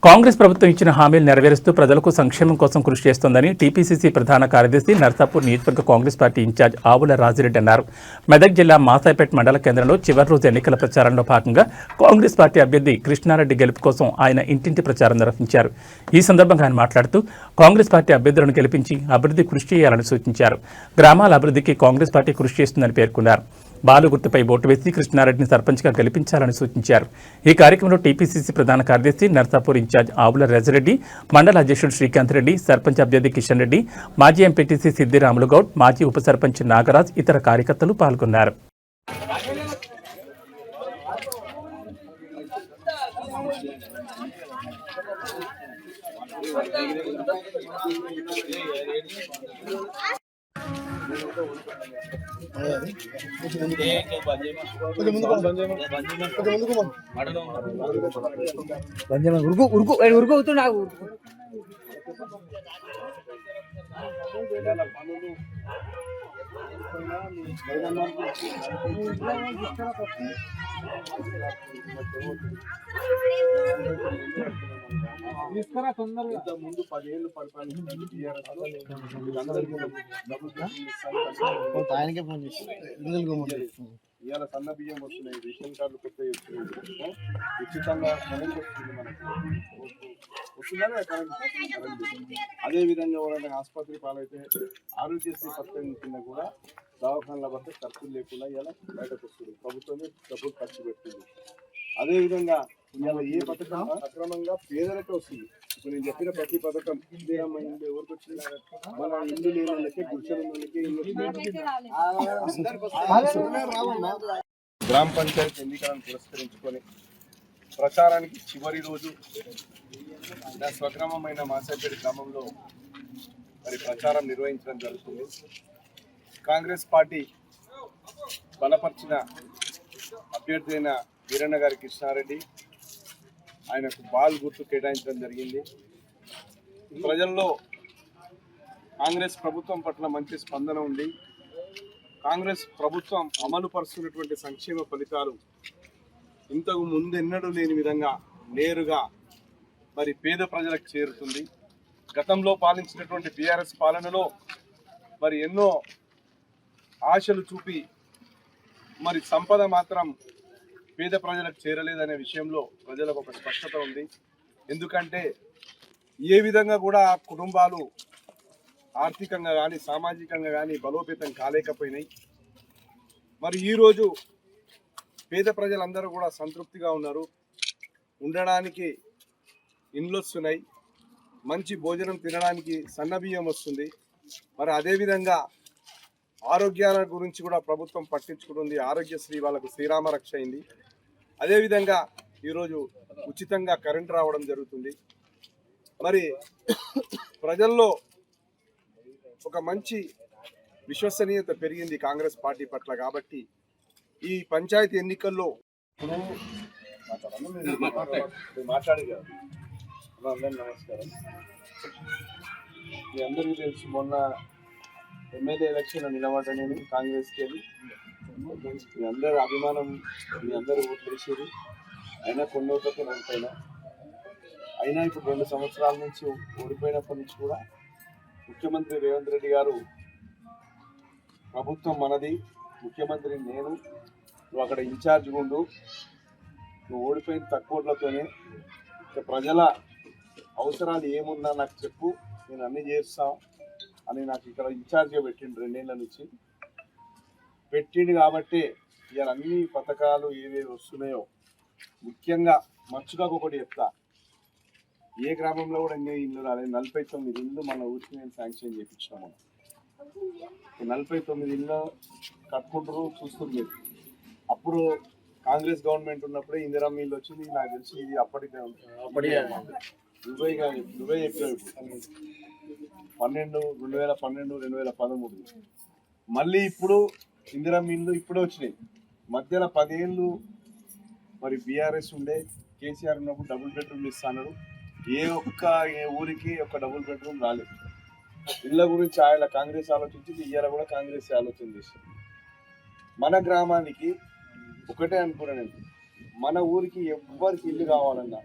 కాంగ్రెస్ ప్రభుత్వం ఇచ్చిన హామీలు నెరవేరుస్తూ ప్రజలకు సంక్షేమం కోసం కృషి చేస్తోందని టీపీసీసీ ప్రధాన కార్యదర్శి నర్సాపూర్ నియోజకవర్గ కాంగ్రెస్ పార్టీ ఇన్ఛార్జ్ ఆవుల రాజిరెడ్డి అన్నారు. మెదక్ జిల్లా మాసాయిపేట మండల కేంద్రంలో చివరి రోజు ఎన్నికల ప్రచారంలో భాగంగా కాంగ్రెస్ పార్టీ అభ్యర్థి కృష్ణారెడ్డి గెలుపు కోసం ఆయన ఇంటింటి ప్రచారం నిర్వహించారు. ఈ సందర్భంగా ఆయన మాట్లాడుతూ కాంగ్రెస్ పార్టీ అభ్యర్థులను గెలిపించి అభివృద్ధి కృషి చేయాలని సూచించారు. గ్రామాల అభివృద్ధికి కాంగ్రెస్ పార్టీ కృషి చేస్తుందని పేర్కొన్నారు. బాలు గుర్తుపై ఓటు వేసి కృష్ణారెడ్డిని సర్పంచ్గా గెలిపించాలని సూచించారు. ఈ కార్యక్రమంలో టీపీసీసీ ప్రధాన కార్యదర్శి నర్సాపూర్ ఇన్ఛార్జ్ ఆవుల రాజిరెడ్డి, మండల అధ్యక్షుడు శ్రీకాంత్ రెడ్డి, సర్పంచ్ అభ్యర్థి కిషన్ రెడ్డి, మాజీ ఎంపీటీసీ సిద్దిరాములు గౌడ్, మాజీ ఉప సర్పంచ్ నాగరాజ్ ఇతర కార్యకర్తలు పాల్గొన్నారు. ముందు 10 ఏళ్ళు పరిపాలించిన ఆయనకే ఫోన్ చేసి ఇవాళ సన్న బియ్యం వస్తున్నాయి, రేషన్ కార్డులు కొత్త ఉచితంగా కరెంట్ వస్తుంది, మనకు వస్తుందా కరెంట్. అదేవిధంగా ఎవరైనా ఆసుపత్రి పాలైతే ఆరోగ్యశ్రీ పథకం కింద కూడా దవాఖానల వద్ద ఖర్చులు లేకుండా ఇలా బయటకు వస్తుంది, ప్రభుత్వమే డబ్బులు ఖర్చు పెడుతుంది. అదేవిధంగా ఇవాళ ఏ పథకం అక్రమంగా పేదలకే వస్తుంది. ఇప్పుడు నేను చెప్పిన ప్రతి పథకం ఎవరికి వచ్చింది, మన ఇల్లు లేని వాళ్ళకి, గుడిసెల వాళ్ళకి. గ్రామ పంచాయతీ ఎన్నికలను పురస్కరించుకొని ప్రచారానికి చివరి రోజు నా స్వగ్రామమైన మాసాయిపేట గ్రామంలో మరి ప్రచారం నిర్వహించడం జరుగుతుంది. కాంగ్రెస్ పార్టీ బలపరిచిన అభ్యర్థి అయిన వీరన్న గారి కృష్ణారెడ్డి ఆయనకు బాల్ గుర్తు కేటాయించడం జరిగింది. ప్రజల్లో కాంగ్రెస్ ప్రభుత్వం పట్ల మంచి స్పందన ఉంది. కాంగ్రెస్ ప్రభుత్వం అమలు పరుస్తున్నటువంటి సంక్షేమ ఫలితాలు ఇంతకు ముందెన్నడూ లేని విధంగా నేరుగా మరి పేద ప్రజలకు చేరుతుంది. గతంలో పాలించినటువంటి బీఆర్ఎస్ పాలనలో మరి ఎన్నో ఆశలు చూపి మరి సంపద మాత్రం పేద ప్రజలకు చేరలేదనే విషయంలో ప్రజలకు ఒక స్పష్టత ఉంది. ఎందుకంటే ఏ విధంగా కూడా కుటుంబాలు ఆర్థికంగా కానీ సామాజికంగా కానీ బలోపేతం కాలేకపోయినాయి. మరి ఈరోజు పేద ప్రజలందరూ కూడా సంతృప్తిగా ఉన్నారు. ఉండడానికి ఇండ్లు వస్తున్నాయి, మంచి భోజనం తినడానికి సన్నబియ్యం వస్తుంది. మరి అదేవిధంగా ఆరోగ్యాల గురించి కూడా ప్రభుత్వం పట్టించుకుంటుంది. ఆరోగ్యశ్రీ వాళ్ళకు శ్రీరామ రక్ష అయింది. అదేవిధంగా ఈరోజు ఉచితంగా కరెంట్ రావడం జరుగుతుంది. మరి ప్రజల్లో ఒక మంచి విశ్వసనీయత పెరిగింది కాంగ్రెస్ పార్టీ పట్ల. కాబట్టి ఈ పంచాయతీ ఎన్నికల్లో మాట్లాడగలరు. నమస్కారం. మీ అందరికీ తెలుసు, మొన్న ఎమ్మెల్యే ఎలక్షన్ నిలబడ్డ నేను కాంగ్రెస్కి వెళ్ళి మీ అందరి అభిమానం, మీ అందరూ ఓట్లు వేసేది. అయినా కొన్ని ఓట్లతో ఓడిపోయినా. అయినా ఇప్పుడు 2 సంవత్సరాల నుంచి ఓడిపోయినప్పటి నుంచి కూడా ముఖ్యమంత్రి రేవంత్ రెడ్డి గారు ప్రభుత్వం మనది, ముఖ్యమంత్రి నేను, నువ్వు అక్కడ ఇన్ఛార్జ్ ఉండు, నువ్వు ఓడిపోయిన తక్కువ ఓట్లతోనే ప్రజల అవసరాలు ఏమున్నా నాకు చెప్పు, నేను అన్నీ చేస్తాం అని నాకు ఇక్కడ ఇన్ఛార్జ్గా పెట్టిండు. 2 ఏళ్ళ నుంచి పెట్టిండు. కాబట్టి ఇవాళ అన్ని పథకాలు ఏవేవి వస్తున్నాయో ముఖ్యంగా మచ్చుగా ఒకటి చెప్తా. ఏ గ్రామంలో కూడా ఎన్ని ఇల్లు రాలేదు. 49 ఇళ్ళు మన ఊరికి నేను శాంక్షన్ చేయించినాము. 49 ఇళ్ళు కట్టుకుంటారు, చూస్తుంది మీరు. అప్పుడు కాంగ్రెస్ గవర్నమెంట్ ఉన్నప్పుడే ఇందిరమ్మ ఇల్లు వచ్చింది. నాకు తెలిసి ఇది అప్పటికే దుబాయ్ చెప్పారు. 2012, 2013 మళ్ళీ ఇప్పుడు ఇందిరమ్మ ఇల్లు ఇప్పుడే వచ్చినాయి. మధ్యలో 10 ఏళ్ళు మరి బీఆర్ఎస్ ఉండే, కేసీఆర్ ఉన్నప్పుడు డబుల్ బెడ్రూమ్లు ఇస్తాను. ఏ ఊరికి ఒక డబుల్ బెడ్రూమ్ రాలేదు. ఇళ్ళ గురించి ఆయన కాంగ్రెస్ ఆలోచించింది, ఇయ్యాల కూడా కాంగ్రెస్ ఆలోచన చేసింది. మన గ్రామానికి ఒకటే అనుకున్నాను, మన ఊరికి ఎవ్వరికి ఇల్లు కావాలన్నా